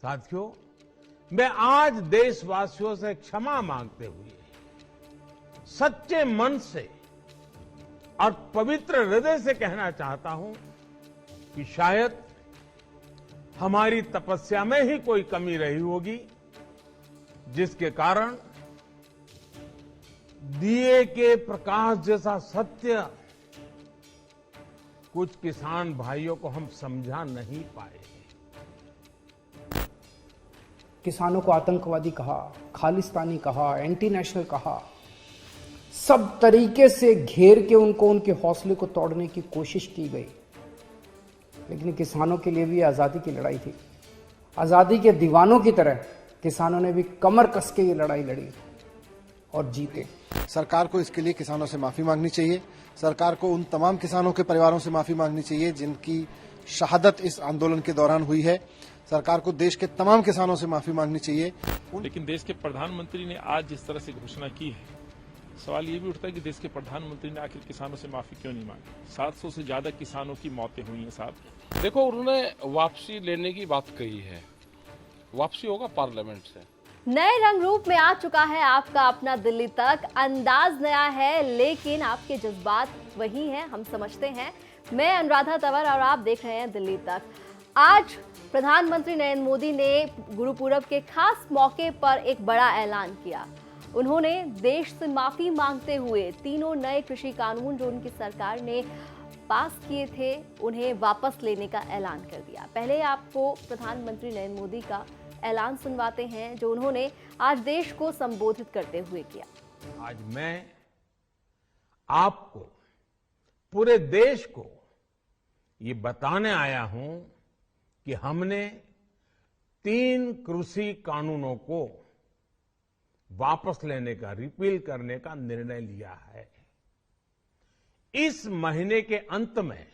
साथियों, मैं आज देशवासियों से क्षमा मांगते हुए सच्चे मन से और पवित्र हृदय से कहना चाहता हूं कि शायद हमारी तपस्या में ही कोई कमी रही होगी, जिसके कारण दिए के प्रकाश जैसा सत्य कुछ किसान भाइयों को हम समझा नहीं पाए। किसानों को आतंकवादी कहा, खालिस्तानी कहा, एंटी नेशनल कहा, सब तरीके से घेर के उनको उनके हौसले को तोड़ने की कोशिश की गई। लेकिन किसानों के लिए भी आज़ादी की लड़ाई थी। आज़ादी के दीवानों की तरह किसानों ने भी कमर कस के ये लड़ाई लड़ी और जीते। सरकार को इसके लिए किसानों से माफी मांगनी चाहिए। सरकार को उन तमाम किसानों के परिवारों से माफी मांगनी चाहिए जिनकी शहादत इस आंदोलन के दौरान हुई है। सरकार को देश के तमाम किसानों से माफी मांगनी चाहिए। लेकिन देश के प्रधानमंत्री ने आज जिस तरह से घोषणा की है, सवाल ये भी उठता है कि देश के प्रधानमंत्री ने आखिर किसानों से माफी क्यों नहीं मांगी। 700 से ज्यादा किसानों की मौतें हुई हैं साहब। देखो, उन्होंने वापसी लेने की बात कही है, वापसी होगा पार्लियामेंट से। नए रंग रूप में आ चुका है आपका अपना दिल्ली तक। अंदाज नया है लेकिन आपके जज्बात वही हैं, हम समझते हैं। मैं अनुराधा तंवर और आप देख रहे हैं दिल्ली तक। आज प्रधानमंत्री नरेंद्र मोदी ने गुरुपूरब के खास मौके पर एक बड़ा ऐलान किया। उन्होंने देश से माफी मांगते हुए तीनों नए कृषि कानून जो उनकी सरकार ने पास किए थे उन्हें वापस लेने का ऐलान कर दिया। पहले आपको प्रधानमंत्री नरेंद्र मोदी का ऐलान सुनवाते हैं जो उन्होंने आज देश को संबोधित करते हुए किया। आज मैं आपको, पूरे देश को ये बताने आया हूं कि हमने 3 कृषि कानूनों को वापस लेने का, रिपील करने का निर्णय लिया है। इस महीने के अंत में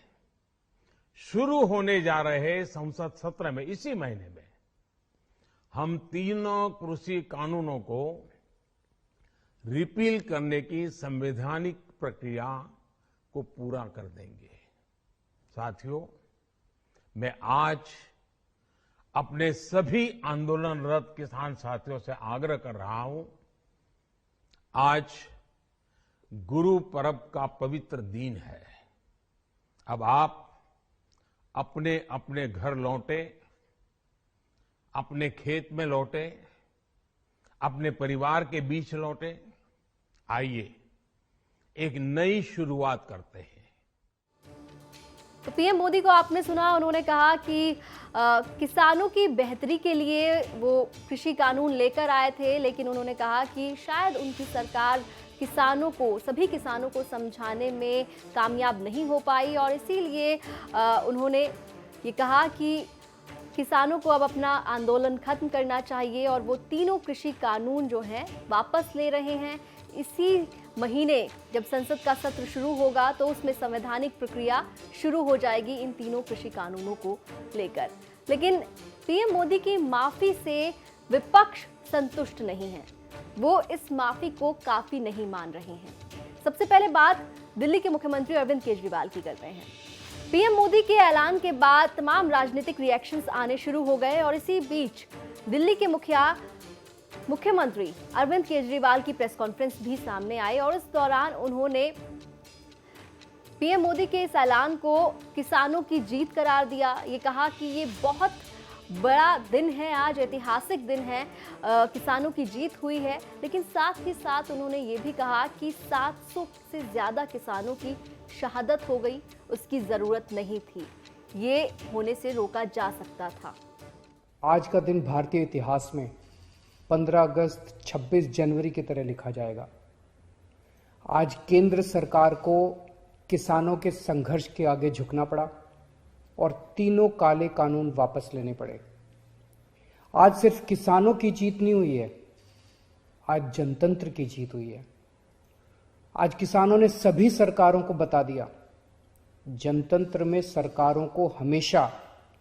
शुरू होने जा रहे संसद सत्र में, इसी महीने में हम तीनों कृषि कानूनों को रिपील करने की संवैधानिक प्रक्रिया को पूरा कर देंगे। साथियों, मैं आज अपने सभी आंदोलनरत किसान साथियों से आग्रह कर रहा हूं, आज गुरु पर्व का पवित्र दिन है। अब आप अपने अपने घर लौटे, अपने खेत में लौटे, अपने परिवार के बीच लौटे। आइए एक नई शुरुआत करते हैं। तो पीएम मोदी को आपने सुना, उन्होंने कहा कि किसानों की बेहतरी के लिए वो कृषि कानून लेकर आए थे, लेकिन उन्होंने कहा कि शायद उनकी सरकार किसानों को, सभी किसानों को समझाने में कामयाब नहीं हो पाई और इसीलिए उन्होंने ये कहा कि किसानों को अब अपना आंदोलन खत्म करना चाहिए और वो तीनों कृषि कानून जो हैं वापस ले रहे हैं। इसी महीने जब संसद का सत्र शुरू होगा तो उसमें संवैधानिक प्रक्रिया शुरू हो जाएगी इन तीनों कृषि कानूनों को लेकर। लेकिन पीएम मोदी की माफी से विपक्ष संतुष्ट नहीं है, वो इस माफी को काफी नहीं मान रहे हैं। सबसे पहले बात दिल्ली के मुख्यमंत्री अरविंद केजरीवाल की करते हैं। पीएम मोदी के ऐलान के बाद तमाम राजनीतिक रिएक्शंस आने शुरू हो गए और इसी बीच दिल्ली के मुख्यमंत्री अरविंद केजरीवाल की प्रेस कॉन्फ्रेंस भी सामने आई और इस दौरान उन्होंने पीएम मोदी के इस ऐलान को किसानों की जीत करार दिया। ये कहा कि ये बहुत बड़ा दिन है, आज ऐतिहासिक दिन है, किसानों की जीत हुई है। लेकिन साथ ही साथ उन्होंने ये भी कहा कि 700 से ज्यादा किसानों की शहादत हो गई, उसकी जरूरत नहीं थी, ये होने से रोका जा सकता था। आज का दिन भारतीय इतिहास में 15 अगस्त 26 जनवरी की तरह लिखा जाएगा। आज केंद्र सरकार को किसानों के संघर्ष के आगे झुकना पड़ा और तीनों काले कानून वापस लेने पड़े। आज सिर्फ किसानों की जीत नहीं हुई है, आज जनतंत्र की जीत हुई है। आज किसानों ने सभी सरकारों को बता दिया, जनतंत्र में सरकारों को हमेशा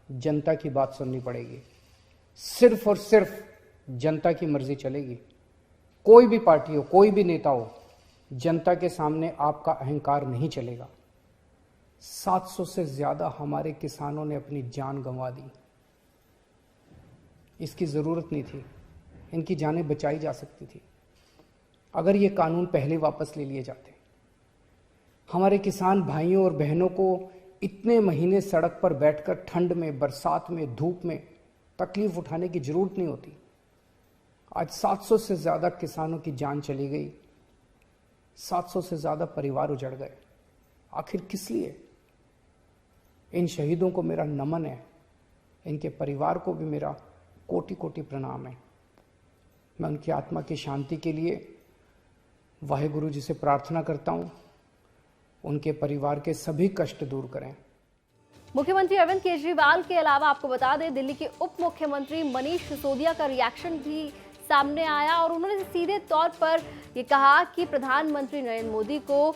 जनता की बात सुननी पड़ेगी, सिर्फ और सिर्फ जनता की मर्जी चलेगी। कोई भी पार्टी हो, कोई भी नेता हो, जनता के सामने आपका अहंकार नहीं चलेगा। 700 से ज्यादा हमारे किसानों ने अपनी जान गंवा दी। इसकी ज़रूरत नहीं थी। इनकी जानें बचाई जा सकती थी अगर ये कानून पहले वापस ले लिए जाते। हमारे किसान भाइयों और बहनों को इतने महीने सड़क पर बैठकर ठंड में, बरसात में, धूप में तकलीफ उठाने की जरूरत नहीं होती। आज 700 से ज़्यादा किसानों की जान चली गई, 700 से ज़्यादा परिवार उजड़ गए। आखिर किस लिए? इन शहीदों को मेरा नमन है, इनके परिवार को भी मेरा कोटि कोटि प्रणाम है। मैं उनकी आत्मा की शांति के लिए वाहेगुरु जी से प्रार्थना करता हूँ, उनके परिवार के सभी कष्ट दूर करें। मुख्यमंत्री अरविंद केजरीवाल के अलावा आपको बता दें, दिल्ली के उप मुख्यमंत्री मनीष सिसोदिया का रिएक्शन भी सामने आया और उन्होंने सीधे तौर पर ये कहा कि प्रधानमंत्री नरेंद्र मोदी को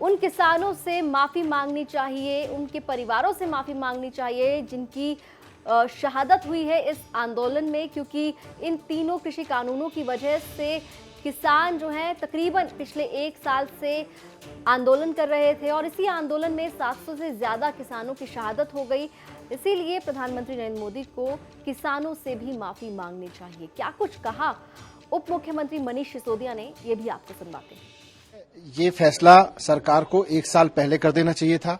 उन किसानों से माफी मांगनी चाहिए, उनके परिवारों से माफी मांगनी चाहिए जिनकी शहादत हुई है इस आंदोलन में, क्योंकि इन तीनों कृषि कानूनों की वजह से किसान जो हैं तकरीबन पिछले 1 साल से आंदोलन कर रहे थे और इसी आंदोलन में 700 से ज़्यादा किसानों की शहादत हो गई। इसीलिए प्रधानमंत्री नरेंद्र मोदी को किसानों से भी माफ़ी मांगनी चाहिए। क्या कुछ कहा उप मुख्यमंत्री मनीष सिसोदिया ने, ये भी आपको सुनवाते हैं। ये फैसला सरकार को 1 साल पहले कर देना चाहिए था।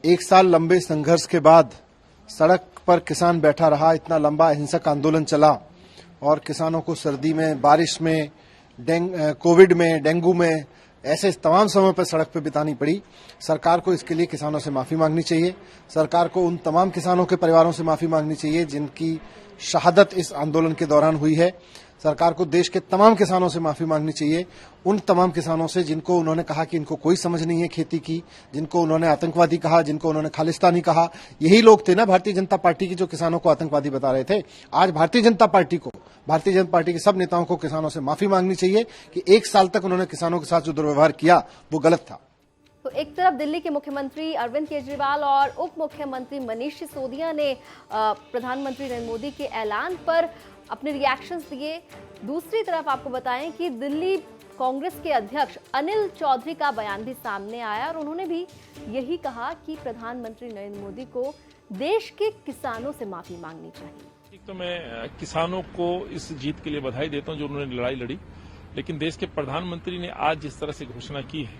1 साल लंबे संघर्ष के बाद सड़क पर किसान बैठा रहा, इतना लंबा अहिंसक आंदोलन चला और किसानों को सर्दी में, बारिश में, कोविड में, डेंगू में, ऐसे तमाम समय पर सड़क पर बितानी पड़ी। सरकार को इसके लिए किसानों से माफी मांगनी चाहिए। सरकार को उन तमाम किसानों के परिवारों से माफी मांगनी चाहिए जिनकी शहादत इस आंदोलन के दौरान हुई है। सरकार को देश के तमाम किसानों से माफी मांगनी चाहिए, उन तमाम किसानों से जिनको उन्होंने कहा कि इनको कोई समझ नहीं है खेती की, जिनको उन्होंने आतंकवादी कहा, जिनको उन्होंने खालिस्तानी कहा। यही लोग थे ना भारतीय जनता पार्टी की जो किसानों को आतंकवादी बता रहे थे। आज भारतीय जनता पार्टी के सब नेताओं को किसानों से माफी मांगनी चाहिए कि 1 साल तक उन्होंने किसानों के साथ जो दुर्व्यवहार किया वो गलत था। तो एक तरफ दिल्ली के मुख्यमंत्री अरविंद केजरीवाल और उप मुख्यमंत्री मनीष सिसोदिया ने प्रधानमंत्री नरेंद्र मोदी के ऐलान पर अपने रिएक्शंस दिए। दूसरी तरफ आपको बताएं कि दिल्ली कांग्रेस के अध्यक्ष अनिल चौधरी का बयान भी सामने आया और उन्होंने भी यही कहा कि प्रधानमंत्री नरेंद्र मोदी को देश के किसानों से माफी मांगनी चाहिए। एक तो मैं किसानों को इस जीत के लिए बधाई देता हूं जो उन्होंने लड़ाई लड़ी, लेकिन देश के प्रधानमंत्री ने आज जिस तरह से घोषणा की है,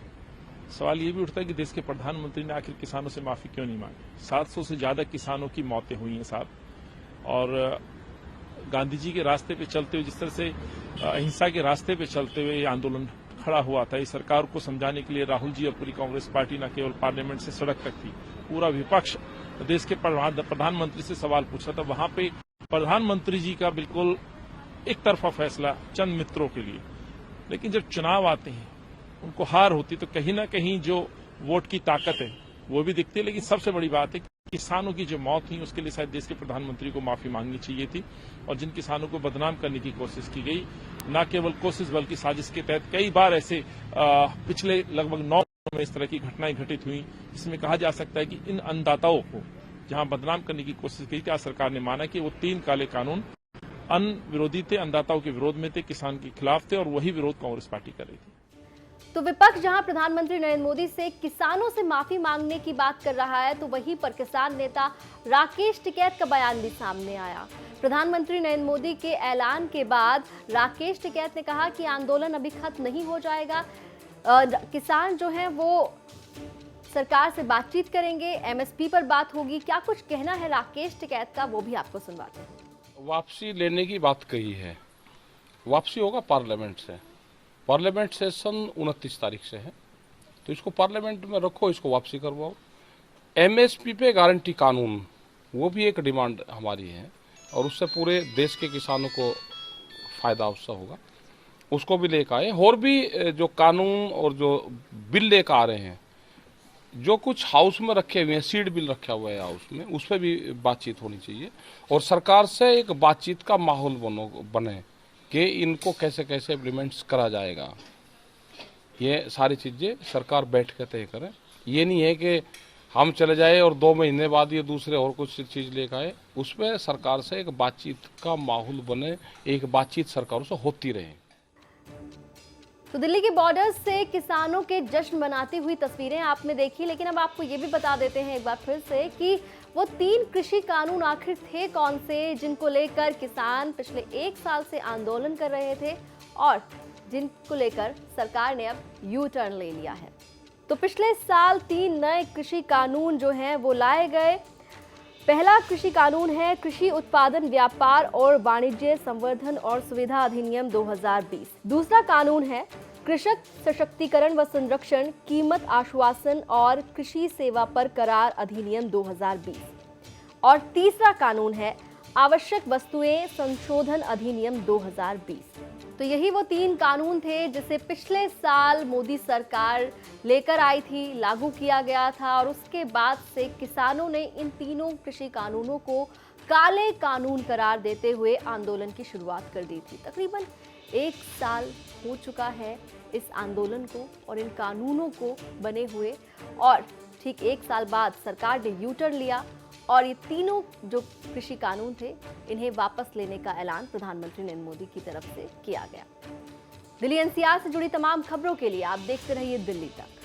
सवाल ये भी उठता है कि देश के प्रधानमंत्री ने आखिर किसानों से माफी क्यों नहीं मांगी। 700 से ज्यादा किसानों की मौतें हुई हैं साहब, और गांधी जी के रास्ते पे चलते हुए, जिस तरह से अहिंसा के रास्ते पे चलते हुए ये आंदोलन खड़ा हुआ था, इस सरकार को समझाने के लिए राहुल जी और पूरी कांग्रेस पार्टी न केवल पार्लियामेंट से सड़क तक थी, पूरा विपक्ष देश के प्रधानमंत्री से सवाल पूछ रहा था। वहां पे प्रधानमंत्री जी का बिल्कुल एक तरफा फैसला चंद मित्रों के लिए, लेकिन जब चुनाव आते हैं उनको हार होती तो कहीं ना कहीं जो वोट की ताकत है वो भी दिखती है। लेकिन सबसे बड़ी बात है कि किसानों की जो मौत हुई उसके लिए शायद देश के प्रधानमंत्री को माफी मांगनी चाहिए थी, और जिन किसानों को बदनाम करने की कोशिश की गई, न केवल कोशिश बल्कि साजिश के तहत कई बार ऐसे पिछले लगभग 9 में इस तरह की घटनाएं घटित हुई, जिसमें कहा जा सकता है कि इन अन्नदाताओं को जहां बदनाम करने की कोशिश की थी, आज सरकार ने माना कि वो 3 काले कानून अन्न विरोधी थे, अन्नदाताओं के विरोध में थे, किसान के खिलाफ थे, और वही विरोध कांग्रेस पार्टी कर रही थी। तो विपक्ष जहां प्रधानमंत्री नरेंद्र मोदी से किसानों से माफी मांगने की बात कर रहा है, तो वहीं पर किसान नेता राकेश टिकैत का बयान भी सामने आया। प्रधानमंत्री नरेंद्र मोदी के ऐलान के बाद राकेश टिकैत ने कहा कि आंदोलन अभी खत्म नहीं हो जाएगा, किसान जो हैं वो सरकार से बातचीत करेंगे, एमएसपी पर बात होगी। क्या कुछ कहना है राकेश टिकैत का, वो भी आपको सुनवाते हैं। वापसी लेने की बात कही है, वापसी होगा पार्लियामेंट से। पार्लियामेंट सेशन 29 तारीख से है, तो इसको पार्लियामेंट में रखो, इसको वापसी करवाओ। एमएसपी पे गारंटी कानून, वो भी एक डिमांड हमारी है, और उससे पूरे देश के किसानों को फायदा उससे होगा, उसको भी लेकर आए। और भी जो कानून और जो बिल लेकर आ रहे हैं, जो कुछ हाउस में रखे हुए हैं, सीड बिल रखा हुआ है हाउस में, उस पर भी बातचीत होनी चाहिए, और सरकार से एक बातचीत का माहौल बने कि इनको कैसे कैसे इम्प्लीमेंट्स करा जाएगा। ये सारी चीजें सरकार बैठ कर तय करे। ये नहीं है कि हम चले जाए और 2 महीने बाद ये दूसरे और कुछ चीज लेकर आए। उसमें सरकार से एक बातचीत का माहौल बने, एक बातचीत सरकारों से होती रहे। तो दिल्ली के बॉर्डर से किसानों के जश्न मनाती हुई तस्वीरें आपने देखी, लेकिन अब आपको ये भी बता देते हैं एक बार फिर से कि वो 3 कृषि कानून आखिर थे कौन से, जिनको लेकर किसान पिछले 1 साल से आंदोलन कर रहे थे और जिनको लेकर सरकार ने अब यू टर्न ले लिया है। तो पिछले साल 3 नए कृषि कानून जो हैं वो लाए गए। पहला कृषि कानून है कृषि उत्पादन व्यापार और वाणिज्य संवर्धन और सुविधा अधिनियम 2020। दूसरा कानून है कृषक सशक्तिकरण व संरक्षण, कीमत आश्वासन और कृषि सेवा पर करार अधिनियम 2020। और तीसरा कानून है आवश्यक वस्तुएं संशोधन अधिनियम 2020। तो यही वो 3 कानून थे जिसे पिछले साल मोदी सरकार लेकर आई थी, लागू किया गया था और उसके बाद से किसानों ने इन तीनों कृषि कानूनों को काले कानून करार देते हुए आंदोलन की शुरुआत कर दी थी। तकरीबन 1 साल हो चुका है इस आंदोलन को और इन कानूनों को बने हुए, और ठीक 1 साल बाद सरकार ने यू टर्न लिया और ये तीनों जो कृषि कानून थे इन्हें वापस लेने का ऐलान प्रधानमंत्री नरेंद्र मोदी की तरफ से किया गया। दिल्ली एनसीआर से जुड़ी तमाम खबरों के लिए आप देखते रहिए दिल्ली तक।